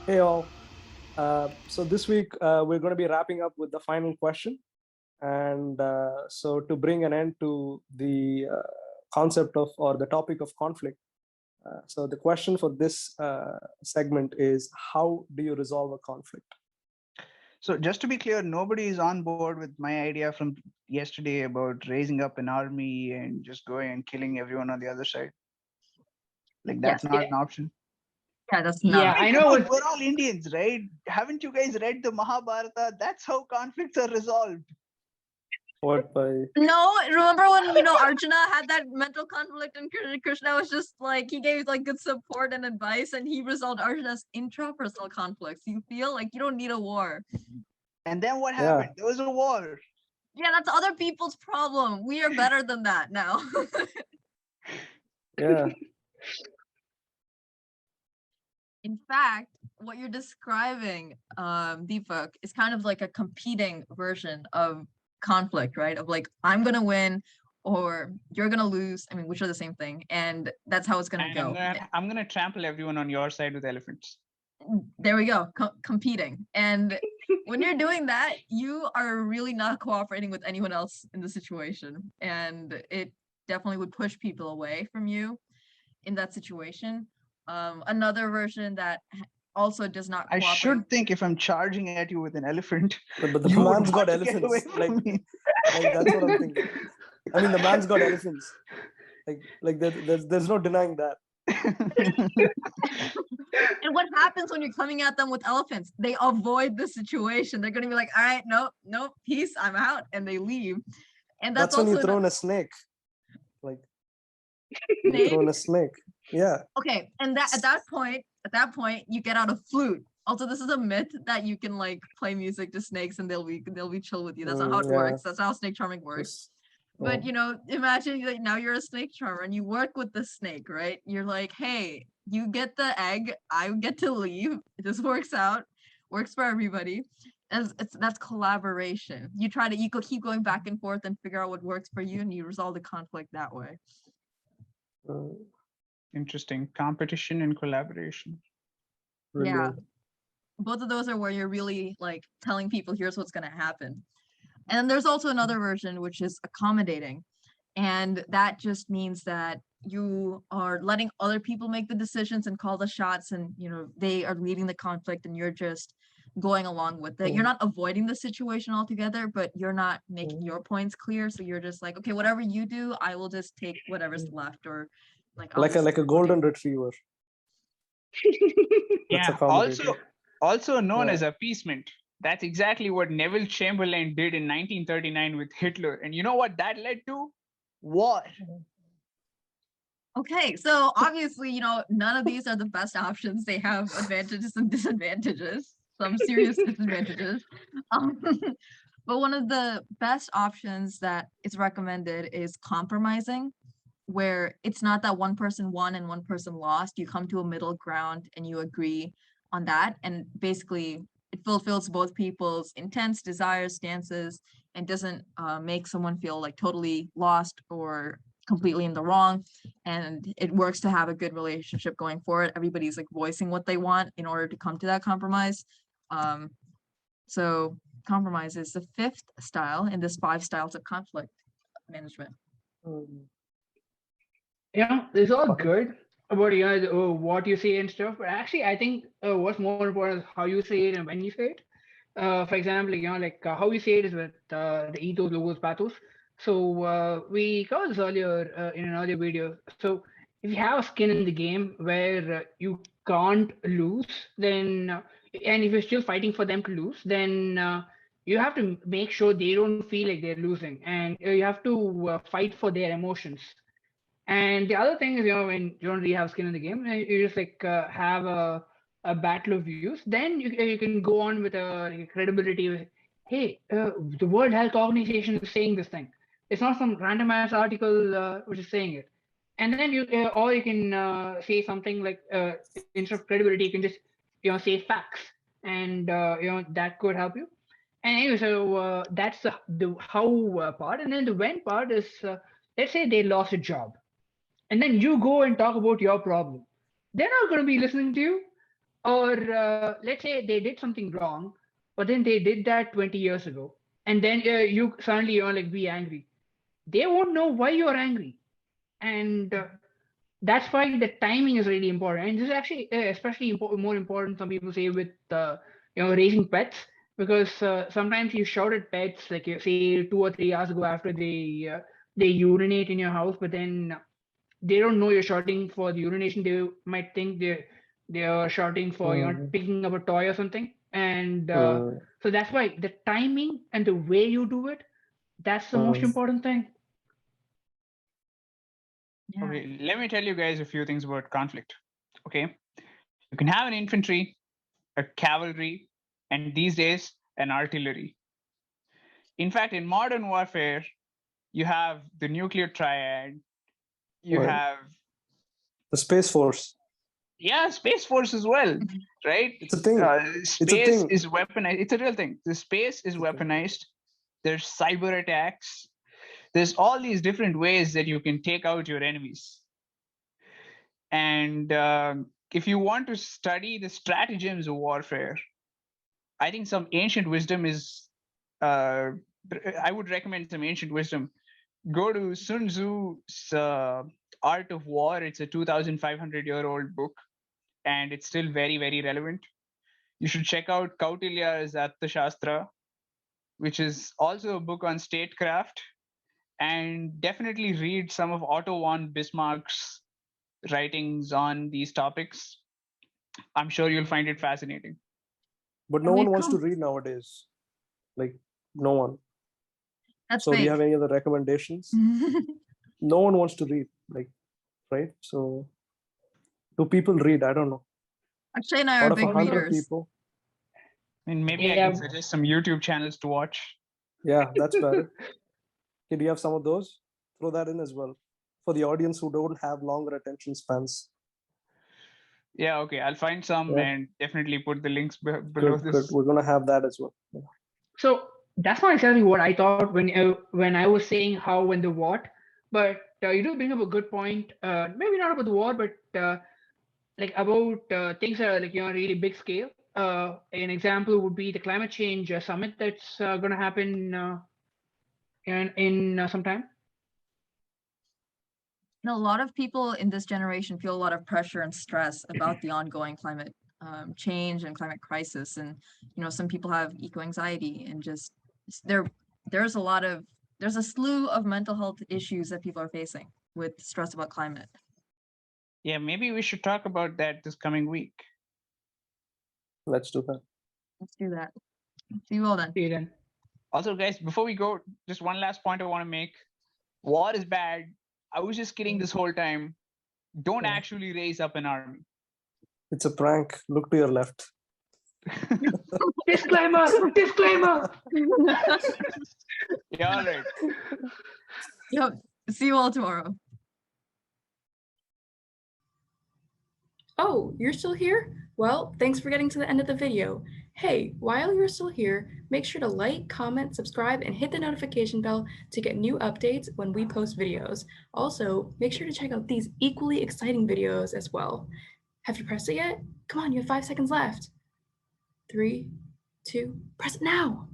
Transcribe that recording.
Hey all. So this week we're going to be wrapping up with the final question. And so to bring an end to the concept of or the topic of conflict. So the question for this segment is, how do you resolve a conflict? So just to be clear, nobody is on board with my idea from yesterday about raising up an army and just going and killing everyone on the other side. Like that's not an option. Yeah, that's not. Yeah, I know. We're all Indians, right? Haven't you guys read the Mahabharata? That's how conflicts are resolved. What by? No, remember when Arjuna had that mental conflict and Krishna was just like, he gave like good support and advice, and he resolved Arjuna's intrapersonal conflicts. You feel like you don't need a war. And then what happened? There was a war. Yeah, that's other people's problem. We are better than that now. Yeah. In fact, what you're describing, Deepak, is kind of like a competing version of conflict, right? Of like, I'm gonna win or you're gonna lose. I mean, which are the same thing, and that's how it's gonna go. I'm gonna trample everyone on your side with elephants. There we go, competing. And when you're doing that, you are really not cooperating with anyone else in the situation, and it definitely would push people away from you in that situation. Another version that also does not cooperate. I should think if I'm charging at you with an elephant. But the man's got elephants. Like that's what I'm thinking. I mean, the man's got elephants. Like there's no denying that. And what happens when you're coming at them with elephants? They avoid the situation. They're gonna be like, all right, nope, peace, I'm out, and they leave. And that's when also you throw in a snake. Like snake? Throw in a snake. Yeah. Okay, and at that point you get out a flute. Also, this is a myth that you can like play music to snakes and they'll be chill with you. That's not how it works. That's not how snake charming works. But imagine like now you're a snake charmer and you work with the snake, right? You're like, hey, you get the egg, I get to leave. This works for everybody. That's collaboration. You keep going back and forth and figure out what works for you, and you resolve the conflict that way. Interesting. Competition and collaboration. Yeah. Both of those are where you're really like telling people, here's what's going to happen. And there's also another version, which is accommodating. And that just means that you are letting other people make the decisions and call the shots, and they are leading the conflict and you're just going along with it. You're not avoiding the situation altogether, but you're not making your points clear. So you're just like, okay, whatever you do, I will just take whatever's left, or like a golden retriever. Yeah, also known as appeasement. That's exactly what Neville Chamberlain did in 1939 with Hitler. And you know what that led to? War. Okay, so obviously, none of these are the best options. They have advantages and disadvantages, some serious disadvantages. But one of the best options that is recommended is compromising, where it's not that one person won and one person lost. You come to a middle ground and you agree on that. And basically, it fulfills both people's intents, desires, stances, and doesn't make someone feel like totally lost or completely in the wrong. And it works to have a good relationship going forward. Everybody's like voicing what they want in order to come to that compromise. So compromise is the fifth style in this 5 styles of conflict management. It's all good about what you say and stuff, but actually I think what's more important is how you say it and when you say it. For example, how you say it is with the ethos, logos, pathos. So we covered this earlier in an earlier video. So if you have a skin in the game where you can't lose, then and if you're still fighting for them to lose, then you have to make sure they don't feel like they're losing, and you have to fight for their emotions. And the other thing is, when you don't really have skin in the game, you just have a battle of views, then you can go on with a credibility with, hey, the World Health Organization is saying this thing. It's not some random ass article which is saying it. And then you can say something like, instead of credibility, you can just say facts, and that could help you. And anyway, so that's the how part. And then the when part is, let's say they lost a job, and then you go and talk about your problem. They're not going to be listening to you. Or let's say they did something wrong, but then they did that 20 years ago, and then you suddenly like be angry. They won't know why you're angry, and that's why the timing is really important. And this is actually especially more important. Some people say with raising pets, because sometimes you shout at pets like you say 2 or 3 hours ago after they urinate in your house, but then they don't know you're shouting for the urination. They might think they're shouting for picking up a toy or something. And so that's why the timing and the way you do it, that's the most important thing. Yeah. Okay, let me tell you guys a few things about conflict. Okay, you can have an infantry, a cavalry, and these days an artillery. In fact, in modern warfare, you have the nuclear triad, you have the Space Force. Yeah, Space Force as well, right? It's a thing. Space is weaponized. It's a real thing. The space is weaponized. There's cyber attacks. There's all these different ways that you can take out your enemies. And if you want to study the stratagems of warfare, I think some ancient wisdom is, I would recommend some ancient wisdom. Go to Sun Tzu's Art of War. It's a 2,500-year-old book, and it's still very, very relevant. You should check out Kautilya's Arthashastra, which is also a book on statecraft, and definitely read some of Otto von Bismarck's writings on these topics. I'm sure you'll find it fascinating. But no one wants to read nowadays. Like, no one. That's so fake. Do you have any other recommendations? No one wants to read, like, right? So do people read? I don't know. Akshay and I are big readers. People. And maybe I can suggest some YouTube channels to watch. Yeah, that's better. Do you have some of those? Throw that in as well for the audience who don't have longer attention spans. Yeah, okay. I'll find some and definitely put the links below this. Good. We're going to have that as well. Yeah. So that's not exactly what I thought when I was saying how and the what, but you do bring up a good point. Maybe not about the war, but like about things that are like really big scale. An example would be the climate change summit that's going to happen in some time. A lot of people in this generation feel a lot of pressure and stress about the ongoing climate change and climate crisis, and some people have eco-anxiety, and just there's a slew of mental health issues that people are facing with stress about climate. Yeah, maybe we should talk about that this coming week. Let's do that. Let's do that. See you all then. See you then. Also, guys, before we go, just one last point I want to make. War is bad. I was just kidding this whole time. Don't actually raise up an army. It's a prank. Look to your left. Disclaimer! Disclaimer! Yeah, all right. Yep. See you all tomorrow. Oh, you're still here? Well, thanks for getting to the end of the video. Hey, while you're still here, make sure to like, comment, subscribe, and hit the notification bell to get new updates when we post videos. Also, make sure to check out these equally exciting videos as well. Have you pressed it yet? Come on, you have 5 seconds left. 3, 2, press it now.